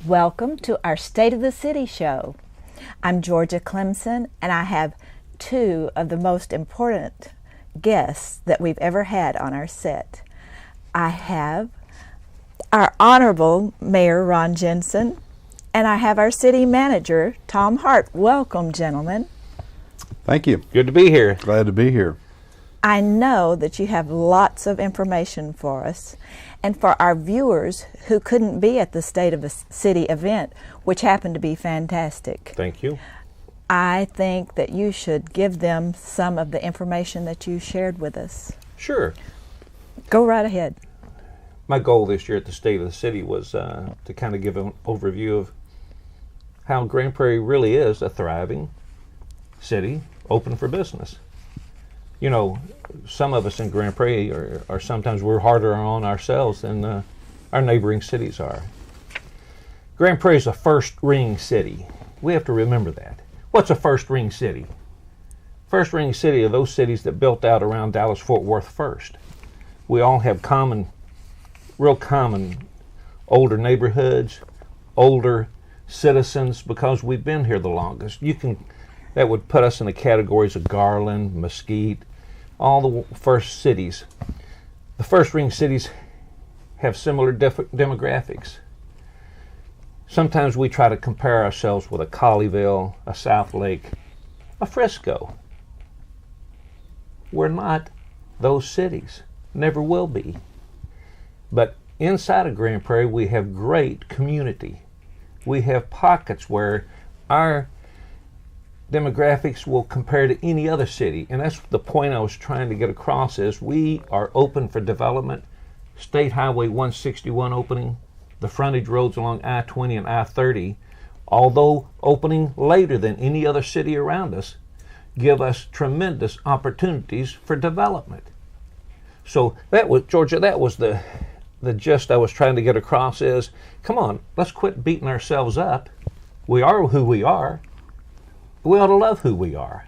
Welcome to our State of the City show. I'm Georgia CLEMSON, and I have two of the most important guests that we've ever had on our set. I have our Honorable Mayor Ron JENSEN, and I have our City Manager Tom HART. Welcome, gentlemen. Thank you. Good to be here. Glad to be here. I know that you have lots of information for us, and for our viewers who couldn't be at the State of the City event, which happened to be fantastic. Thank you. I think that you should give them some of the information that you shared with us. Sure. Go right ahead. My goal this year at the State of the City was to kind of give an overview of how Grand Prairie really is a thriving city, open for business. You know, some of us in Grand Prairie are sometimes we're harder on ourselves than our neighboring cities are. Grand Prairie is a first ring city. We have to remember that. What's a first ring city? First ring city are those cities that built out around Dallas-Fort Worth first. We all have real common older neighborhoods, older citizens because we've been here the longest. That would put us in the categories of Garland, Mesquite, all the first cities. The first ring cities have similar demographics. Sometimes we try to compare ourselves with a Colleyville, a Southlake, a Frisco. We're not those cities, never will be. But inside of Grand Prairie, we have great community. We have pockets where our demographics will compare to any other city, and that's the point I was trying to get across is we are open for development. State Highway 161 opening, the frontage roads along I-20 and I-30, although opening later than any other city around us, give us tremendous opportunities for development. So that was, Georgia, that was the gist I was trying to get across is, come on, let's quit beating ourselves up. We are who we are. We ought to love who we are.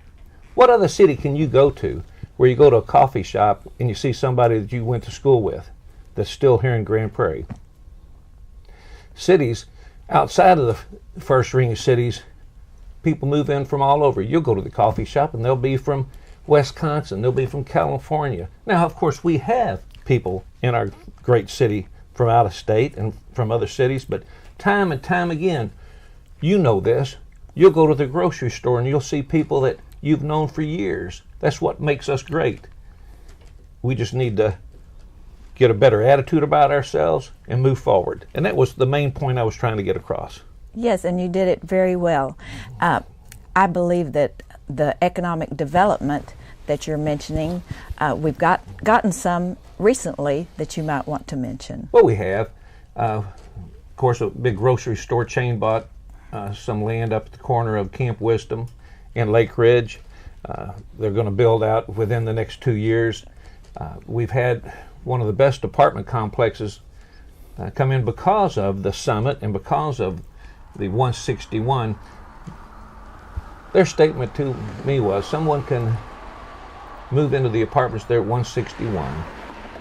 What other city can you go to where you go to a coffee shop and you see somebody that you went to school with that's still here in Grand Prairie? Cities outside of the first ring of cities, people move in from all over. You'll go to the coffee shop and they'll be from Wisconsin, they'll be from California. Now, of course, we have people in our great city from out of state and from other cities, but time and time again, you know this, you'll go to the grocery store and you'll see people that you've known for years. That's what makes us great. We just need to get a better attitude about ourselves and move forward. And that was the main point I was trying to get across. Yes, and you did it very well. I believe that the economic development that you're mentioning, we've gotten some recently that you might want to mention. Well, we have. Of course, a big grocery store chain bought some land up at the corner of Camp Wisdom and Lake Ridge. They're going to build out within the next 2 years. We've had one of the best apartment complexes come in because of the summit and because of the 161. Their statement to me was someone can move into the apartments there at 161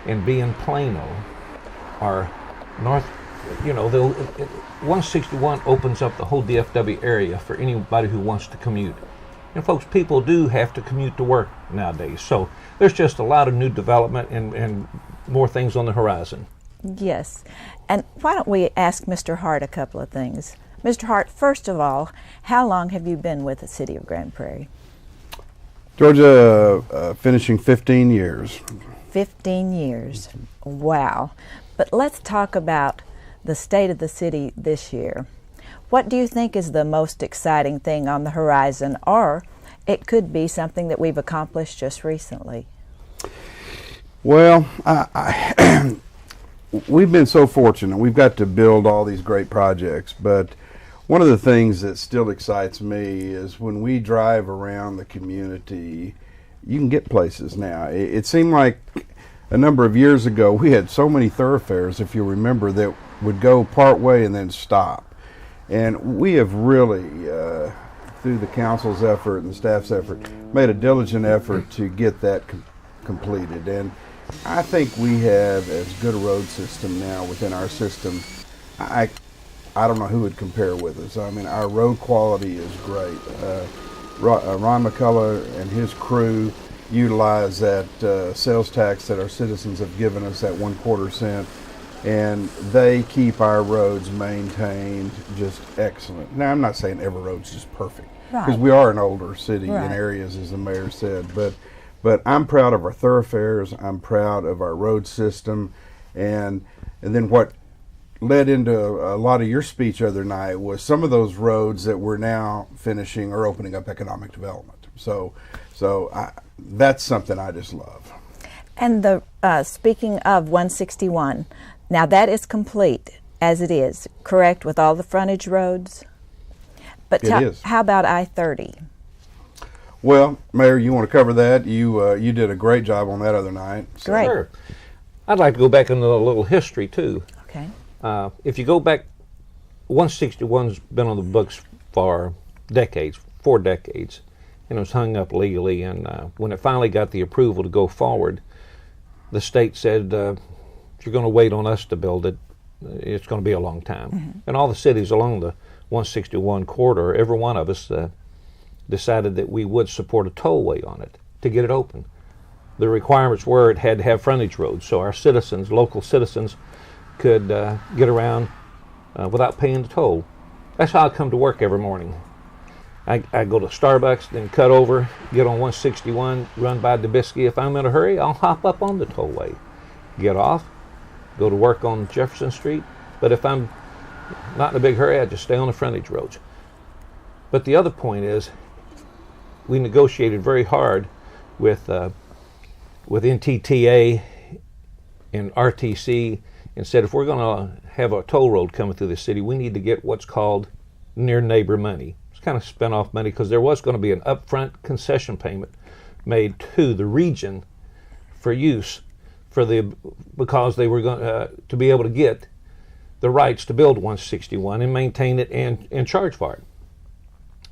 and be in Plano or North. You know, 161 opens up the whole DFW area for anybody who wants to commute. And folks, people do have to commute to work nowadays. So there's just a lot of new development and more things on the horizon. Yes. And why don't we ask Mr. Hart a couple of things? Mr. Hart, first of all, how long have you been with the City of Grand Prairie? Georgia, finishing 15 years. 15 years. Wow. But let's talk about the state of the city this year. What do you think is the most exciting thing on the horizon, or it could be something that we've accomplished just recently? Well, we've been so fortunate. We've got to build all these great projects, but one of the things that still excites me is when we drive around the community, you can get places now. It seemed like a number of years ago we had so many thoroughfares, if you remember, that would go part way and then stop. And we have really, through the council's effort and the staff's effort, made a diligent effort to get that completed. And I think we have as good a road system now within our system. I I don't know who would compare with us. I mean, our road quality is great. Ron McCullough and his crew utilize that sales tax that our citizens have given us, that 1/4 cent, and they keep our roads maintained just excellent. Now, I'm not saying every road's just perfect, because Right. we are an older city Right. in areas, as the mayor said, but I'm proud of our thoroughfares. I'm proud of our road system, and then what led into a lot of your speech the other night was some of those roads that we're now finishing are opening up economic development. So that's something I just love. And the speaking of 161, now that is complete as it is, correct, with all the frontage roads? But It is. how about I-30? Well, Mayor, you want to cover that? You did a great job on that other night. So. Great. Sure. I'd like to go back into a little history too. Okay. If you go back, 161's been on the books for decades, 4 decades, and it was hung up legally. And when it finally got the approval to go forward, the state said, if you're going to wait on us to build it, it's going to be a long time. Mm-hmm. And all the cities along the 161 corridor, every one of us decided that we would support a tollway on it to get it open. The requirements were it had to have frontage roads, so our citizens, local citizens, could get around without paying the toll. That's how I come to work every morning. I go to Starbucks, then cut over, get on 161, run by Dubisky. If I'm in a hurry, I'll hop up on the tollway, get off, go to work on Jefferson Street. But if I'm not in a big hurry, I just stay on the frontage roads. But the other point is, we negotiated very hard with NTTA and RTC and said, if we're going to have a toll road coming through the city, we need to get what's called near neighbor money. It's kind of spin off money because there was going to be an upfront concession payment made to the region for use because they were going to be able to get the rights to build 161 and maintain it and charge for it.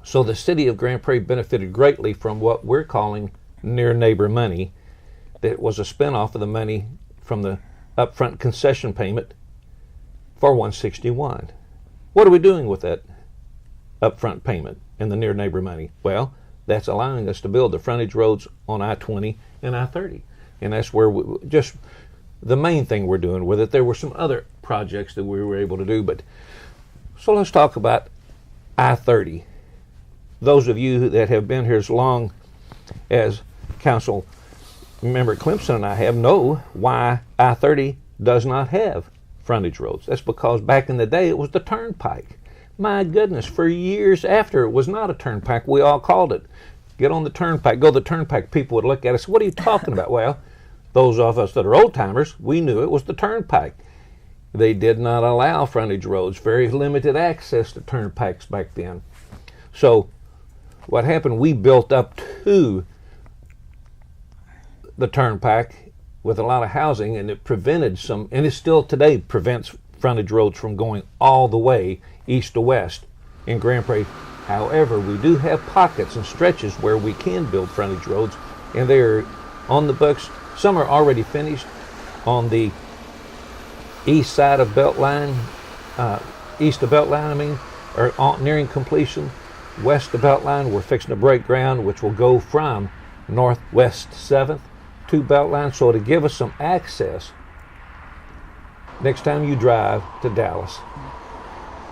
So the city of Grand Prairie benefited greatly from what we're calling near neighbor money. That was a spinoff of the money from the upfront concession payment for 161. What are we doing with that upfront payment and the near neighbor money? Well, that's allowing us to build the frontage roads on I-20 and I-30. And that's where just the main thing we're doing with it. There were some other projects that we were able to do, but so let's talk about I-30. Those of you that have been here as long as Council Member CLEMSON and I have know why I-30 does not have frontage roads. That's because back in the day it was the turnpike. My goodness, for years after it was not a turnpike, we all called it. Get on the turnpike, go to the turnpike. People would look at us, what are you talking about? Well, those of us that are old timers, we knew it was the turnpike. They did not allow frontage roads, very limited access to turnpikes back then. So what happened, we built up to the turnpike with a lot of housing, and it prevented some, and it still today prevents frontage roads from going all the way east to west in Grand Prairie. However, we do have pockets and stretches where we can build frontage roads, and they're on the books. Some are already finished on the east side of Beltline, east of Beltline, or nearing completion. West of Beltline, we're fixing to break ground, which will go from Northwest 7th to Beltline, so to give us some access next time you drive to Dallas.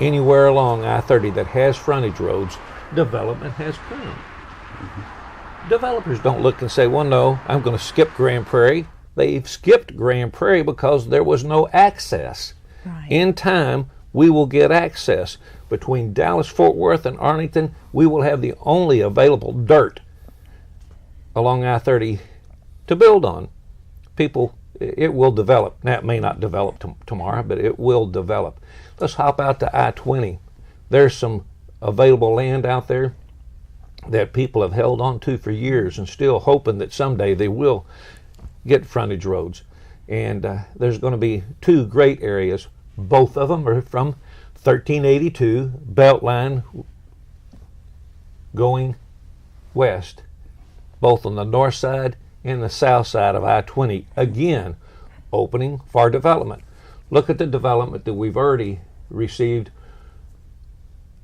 Anywhere along I-30 that has frontage roads, development has come. Mm-hmm. Developers don't look and say, well, no, I'm going to skip Grand Prairie. They've skipped Grand Prairie because there was no access. Right. In time, we will get access. Between Dallas, Fort Worth, and Arlington, we will have the only available dirt along I-30 to build on. People, it will develop. Now, it may not develop tomorrow, but it will develop. Let's hop out to I-20. There's some available land out there that people have held on to for years and still hoping that someday they will get frontage roads. And there's going to be 2 great areas. Both of them are from 1382 Beltline going west, both on the north side and the south side of I-20. Again, opening for development. Look at the development that we've already received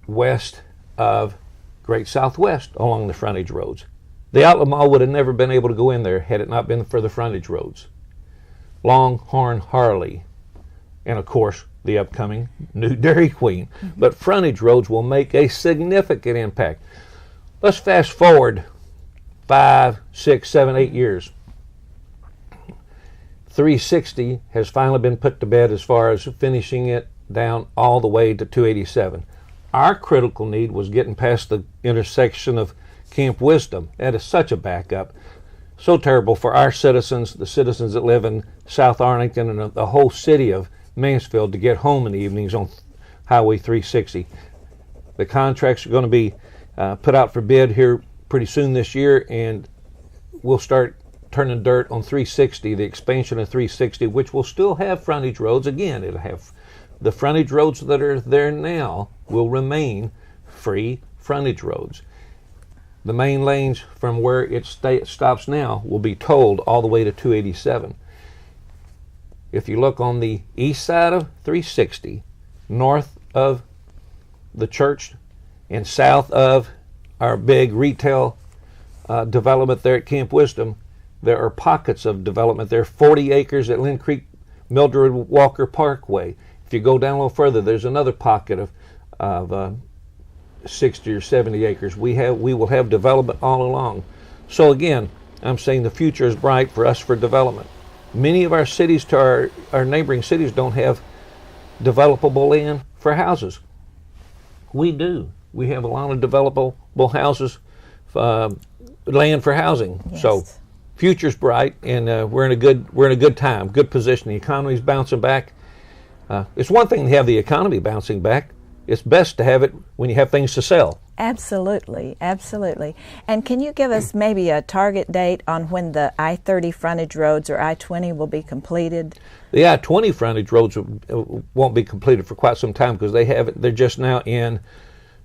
west of Great Southwest along the frontage roads. The outlet mall would have never been able to go in there had it not been for the frontage roads. Longhorn Harley, and of course the upcoming new Dairy Queen. But frontage roads will make a significant impact. Let's fast forward 5, 6, 7, 8 years. 360 has finally been put to bed as far as finishing it down all the way to 287. Our critical need was getting past the intersection of Camp Wisdom. That is such a backup. So terrible for our citizens, the citizens that live in South Arlington and the whole city of Mansfield to get home in the evenings on Highway 360. The contracts are going to be put out for bid here pretty soon this year, and we'll start turning dirt on 360, the expansion of 360, which will still have frontage roads. Again, it'll have the frontage roads that are there now will remain free frontage roads. The main lanes from where it stops now will be tolled all the way to 287. If you look on the east side of 360, north of the church and south of our big retail development there at Camp Wisdom, there are pockets of development there. 40 acres at Lynn Creek Mildred Walker Parkway. If you go down a little further, there's another pocket of 60 or 70 acres. We will have development all along. So again, I'm saying the future is bright for us for development. Many of our cities to our neighboring cities don't have developable land for houses. We do. We have a lot of developable houses, land for housing. Yes. So future's bright, and we're in a good time, good position. The economy's bouncing back. It's one thing to have the economy bouncing back. It's best to have it when you have things to sell. Absolutely, absolutely. And can you give us maybe a target date on when the I-30 frontage roads or I-20 will be completed? The I-20 frontage roads won't be completed for quite some time because they're just now in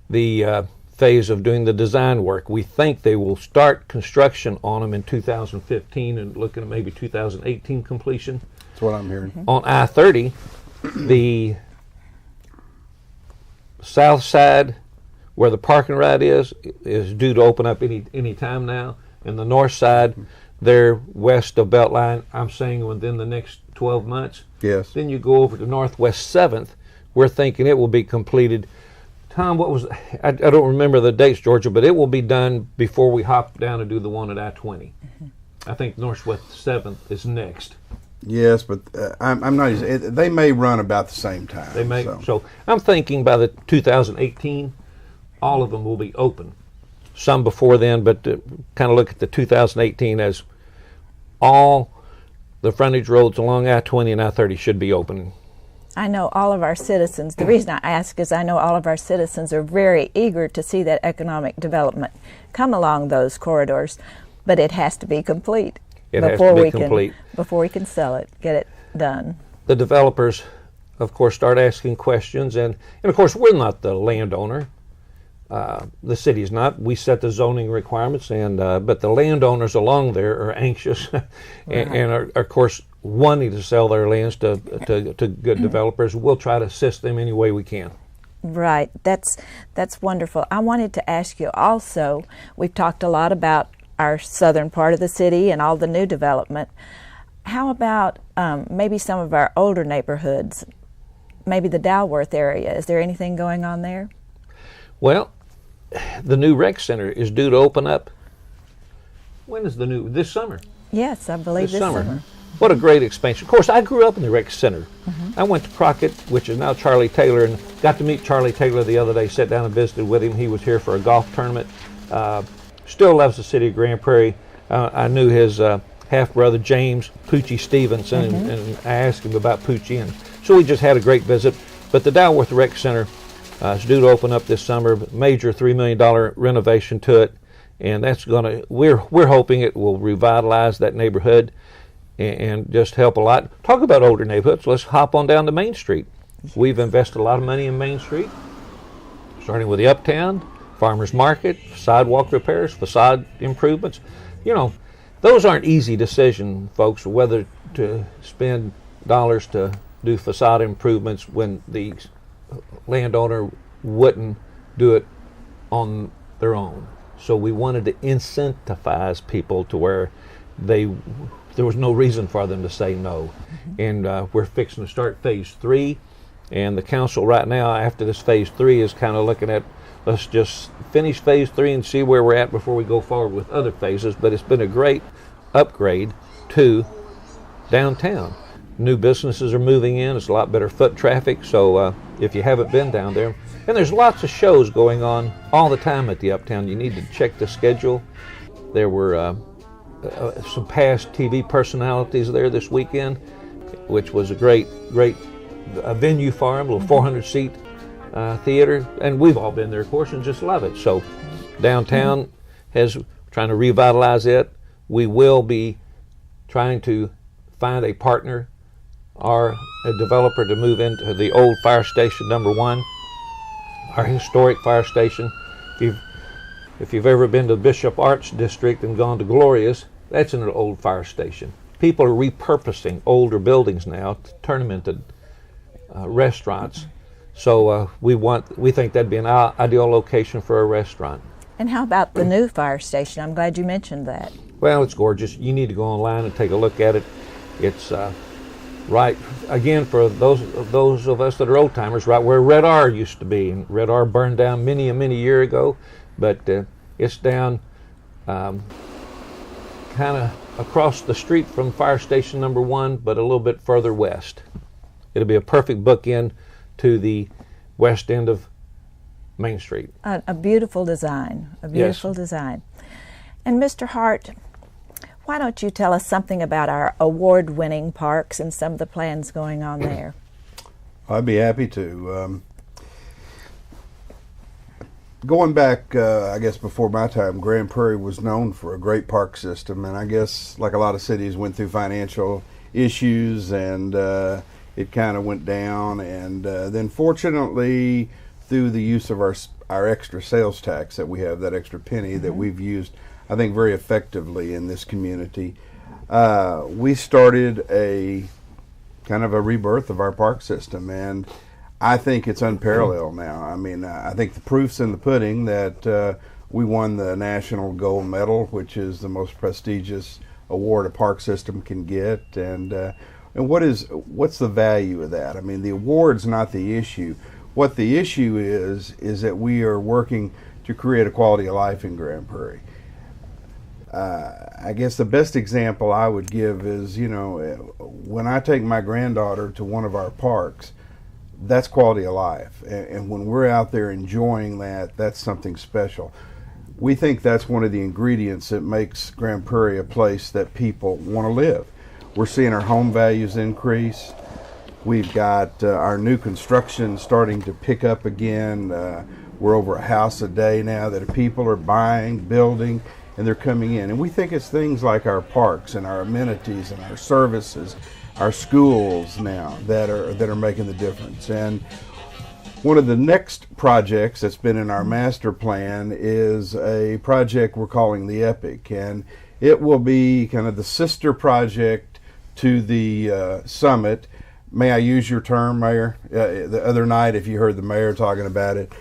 the phase of doing the design work. We think they will start construction on them in 2015 and looking at maybe 2018 completion. That's what I'm hearing. On I-30, the south side where the parking lot is due to open up any time now, and the north side they're west of Beltline, I'm saying within the next 12 months. Yes. Then you go over to Northwest 7th, we're thinking it will be completed. Tom, I don't remember the dates, Georgia, but it will be done before we hop down and do the one at I-20. I think Northwest 7th is next. Yes, but I'm not. They may run about the same time. They may. So I'm thinking by the 2018, all of them will be open. Some before then, but kind of look at the 2018 as all the frontage roads along I-20 and I-30 should be open. I know all of our citizens, the reason I ask is I know all of our citizens are very eager to see that economic development come along those corridors, but it has to be complete. Before we can sell it, get it done. The developers, of course, start asking questions, and of course, we're not the landowner. The city's not. We set the zoning requirements, and but the landowners along there are anxious, and are, of course, wanting to sell their lands to good developers. We'll try to assist them any way we can. Right. That's wonderful. I wanted to ask you also, we've talked a lot about our southern part of the city and all the new development. How about maybe some of our older neighborhoods, maybe the Dalworth area? Is there anything going on there? Well, the new rec center is due to open up. When is this summer? Yes, I believe this summer. What a great expansion. Of course, I grew up in the rec center. I went to Crockett, which is now Charlie Taylor, and got to meet Charlie Taylor the other day, sat down and visited with him. He was here for a golf tournament. Still loves the city of Grand Prairie. I knew his half-brother, James Poochie Stevenson, and I asked him about Poochie, and so we just had a great visit. But the Dalworth Rec Center is due to open up this summer, major $3 million renovation to it, and that's we're hoping it will revitalize that neighborhood and just help a lot. Talk about older neighborhoods, let's hop on down to Main Street. We've invested a lot of money in Main Street, starting with the Uptown, Farmers Market, sidewalk repairs, facade improvements. You know, those aren't easy decisions, folks, whether to spend dollars to do facade improvements when the landowner wouldn't do it on their own. So we wanted to incentivize people to where there was no reason for them to say no. And we're fixing to start phase 3. And the council right now, after this phase 3, is kind of looking at, let's just finish phase 3 and see where we're at before we go forward with other phases. But it's been a great upgrade to downtown. New businesses are moving in. It's a lot better foot traffic. So if you haven't been down there, and there's lots of shows going on all the time at the Uptown. You need to check the schedule. There were some past TV personalities there this weekend, which was a great venue for them, a little 400-seat theater. And we've all been there, of course, and just love it. So downtown has trying to revitalize it. We will be trying to find a partner or a developer to move into the old fire station number 1, our historic fire station. If you've ever been to Bishop Arts District and gone to Gloria's, that's an old fire station. People are repurposing older buildings now to turn them into restaurants. So we think that'd be an ideal location for a restaurant. And how about the new fire station? I'm glad you mentioned that. Well, it's gorgeous. You need to go online and take a look at it. It's right, again, for those of us that are old timers, right where Red R used to be. And Red R burned down many a year ago, but it's down kind of across the street from fire station number 1, but a little bit further west. It'll be a perfect bookend to the west end of Main Street. A beautiful design, design. And Mr. Hart, why don't you tell us something about our award-winning parks and some of the plans going on there? I'd be happy to. Going back, I guess before my time, Grand Prairie was known for a great park system, and I guess like a lot of cities went through financial issues, and it kind of went down, and then fortunately through the use of our extra sales tax that we have, that extra penny that we've used, I think, very effectively in this community, we started a kind of a rebirth of our park system, and I think it's unparalleled now. I mean, I think the proof's in the pudding that we won the National Gold Medal, which is the most prestigious award a park system can get, and what's the value of that? I mean, the award's not the issue. What the issue is that we are working to create a quality of life in Grand Prairie. I guess the best example I would give is, when I take my granddaughter to one of our parks, that's quality of life. And when we're out there enjoying that, that's something special. We think that's one of the ingredients that makes Grand Prairie a place that people want to live. We're seeing our home values increase. We've got our new construction starting to pick up again. We're over a house a day now that people are buying, building, and they're coming in. And we think it's things like our parks and our amenities and our services, our schools now that are making the difference. And one of the next projects that's been in our master plan is a project we're calling the EPIC, and it will be kind of the sister project to the summit. May I use your term, Mayor? The other night, if you heard the mayor talking about it,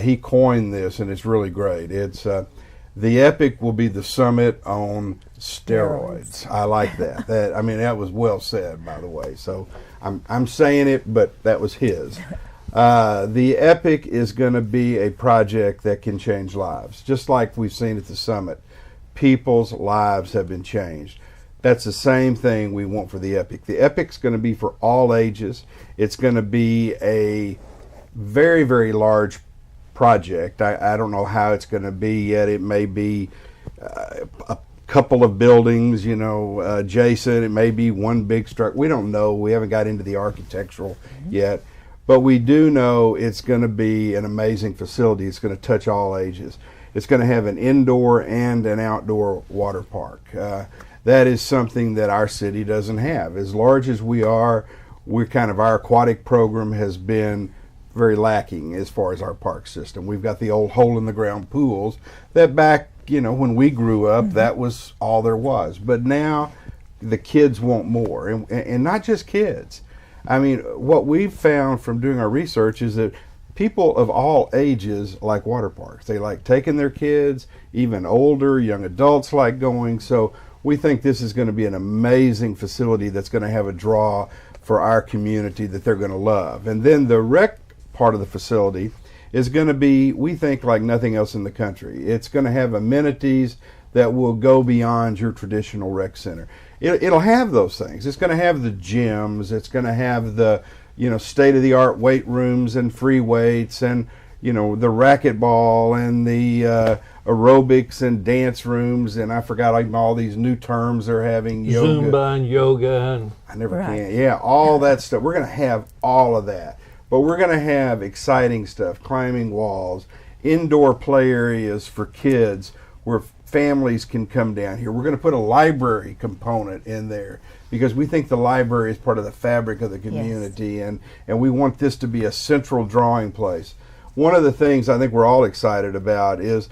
he coined this, and it's really great. It's the EPIC will be the summit on steroids. I like that. That was well said, by the way. So I'm saying it, but that was his. The EPIC is going to be a project that can change lives, just like we've seen at the summit. People's lives have been changed. That's the same thing we want for the EPIC. The EPIC's going to be for all ages. It's going to be a very, very large project. I don't know how it's going to be yet. It may be a couple of buildings, adjacent. It may be one big structure. We don't know. We haven't got into the architectural yet. But we do know it's going to be an amazing facility. It's going to touch all ages. It's going to have an indoor and an outdoor water park. That is something that our city doesn't have. As large as we are, our aquatic program has been very lacking as far as our park system. We've got the old hole-in-the-ground pools that back, when we grew up, that was all there was. But now the kids want more, and not just kids. I mean, what we've found from doing our research is that people of all ages like water parks. They like taking their kids, even older, young adults like going. So we think this is going to be an amazing facility that's going to have a draw for our community that they're going to love. And then the rec part of the facility is going to be, we think, like nothing else in the country. It's going to have amenities that will go beyond your traditional rec center. It'll have those things. It's going to have the gyms. It's going to have the, state-of-the-art weight rooms and free weights and, the racquetball and the aerobics and dance rooms. And I forgot all these new terms they're having. Yoga. Zumba and yoga. And I never can. Yeah, all that stuff. We're going to have all of that. But we're going to have exciting stuff, climbing walls, indoor play areas for kids where families can come down here. We're going to put a library component in there because we think the library is part of the fabric of the community, and we want this to be a central drawing place. One of the things I think we're all excited about is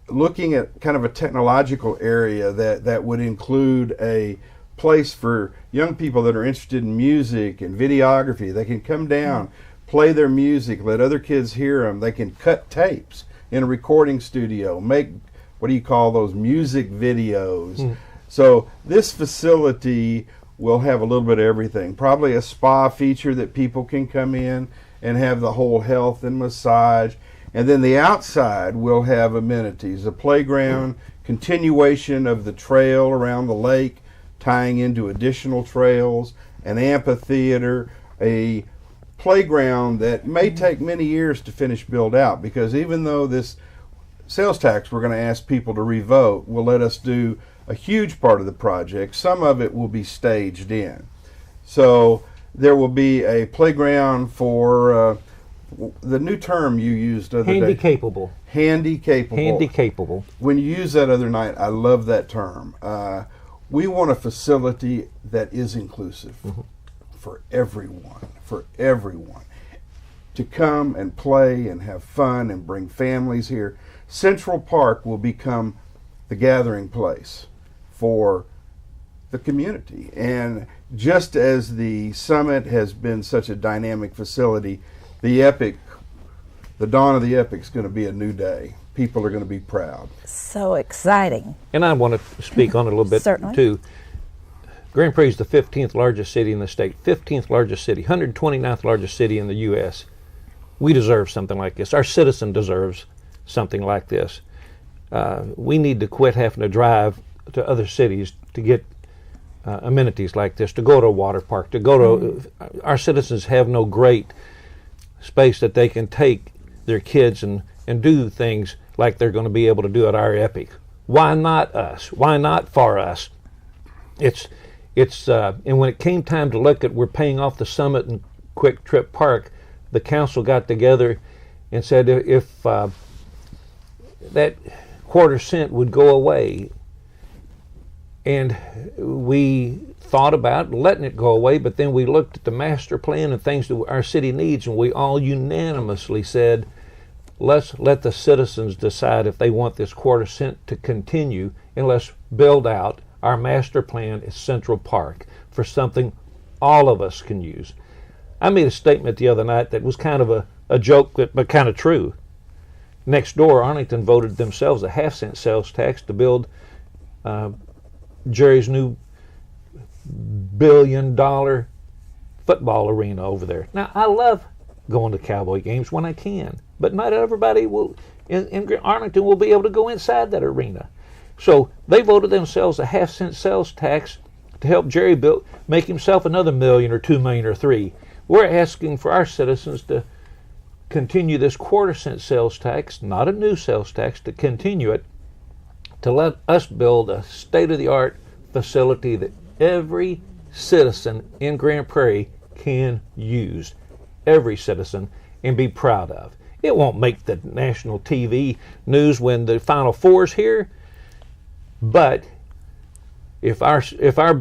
looking at kind of a technological area that would include a place for young people that are interested in music and videography. They can come down, play their music, let other kids hear them. They can cut tapes in a recording studio, make, what do you call those, music videos. So this facility will have a little bit of everything. Probably a spa feature that people can come in and have the whole health and massage. And then the outside will have amenities, a playground, continuation of the trail around the lake, tying into additional trails, an amphitheater, a playground that may take many years to finish build out, because even though this sales tax we're going to ask people to revote will let us do a huge part of the project, some of it will be staged in. So there will be a playground for the new term you used the other day. Handy-capable. Handy-capable. Handy-capable. When you used that other night, I love that term. We want a facility that is inclusive for everyone, to come and play and have fun and bring families here. Central Park will become the gathering place for the community. And just as the Summit has been such a dynamic facility, the dawn of the Epic is going to be a new day. People are going to be proud. So exciting. And I want to speak on it a little bit Certainly. too. Grand Prairie is the 15th largest city in the state, 15th largest city, 129th largest city in the U.S. We deserve something like this. Our citizen deserves something like this. We need to quit having to drive to other cities to get amenities like this, to go to a water park, to go to... Our citizens have no great space that they can take their kids and do things like they're going to be able to do at our Epic. Why not us? Why not for us? And when it came time to look at, we're paying off the Summit and Quick Trip Park, the council got together and said if that quarter-cent would go away, and we thought about letting it go away, but then we looked at the master plan and things that our city needs, and we all unanimously said, let's let the citizens decide if they want this quarter-cent to continue, and let's build out our master plan at Central Park for something all of us can use. I made a statement the other night that was kind of a joke, but kind of true. Next door, Arlington voted themselves a half-cent sales tax to build Jerry's new $1 billion football arena over there. Now, I love going to Cowboy games when I can, but not everybody will in Arlington will be able to go inside that arena. So they voted themselves a half-cent sales tax to help Jerry make himself another $1 million or $2 million or $3 million. We're asking for our citizens to continue this quarter-cent sales tax, not a new sales tax, to continue it, to let us build a state-of-the-art facility that every citizen in Grand Prairie can use, every citizen, and be proud of. It won't make the national TV news when the Final Four's here, but if our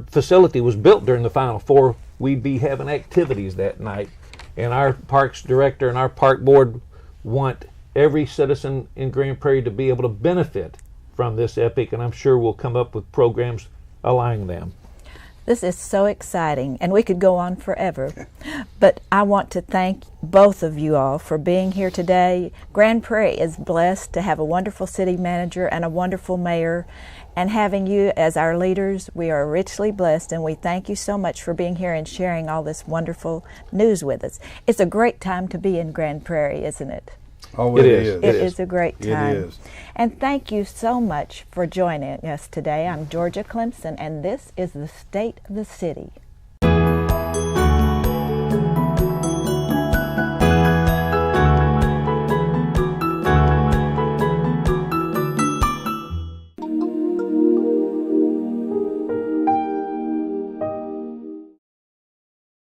facility was built during the Final Four, we'd be having activities that night. And our parks director and our park board want every citizen in Grand Prairie to be able to benefit from this Epic, and I'm sure we'll come up with programs allowing them. This is so exciting, and we could go on forever. But I want to thank both of you all for being here today. Grand Prairie is blessed to have a wonderful city manager and a wonderful mayor. And having you as our leaders, we are richly blessed, and we thank you so much for being here and sharing all this wonderful news with us. It's a great time to be in Grand Prairie, isn't it? Oh, it is. It is a great time. It is. And thank you so much for joining us today. I'm Georgia Clemson, and this is the State of the City.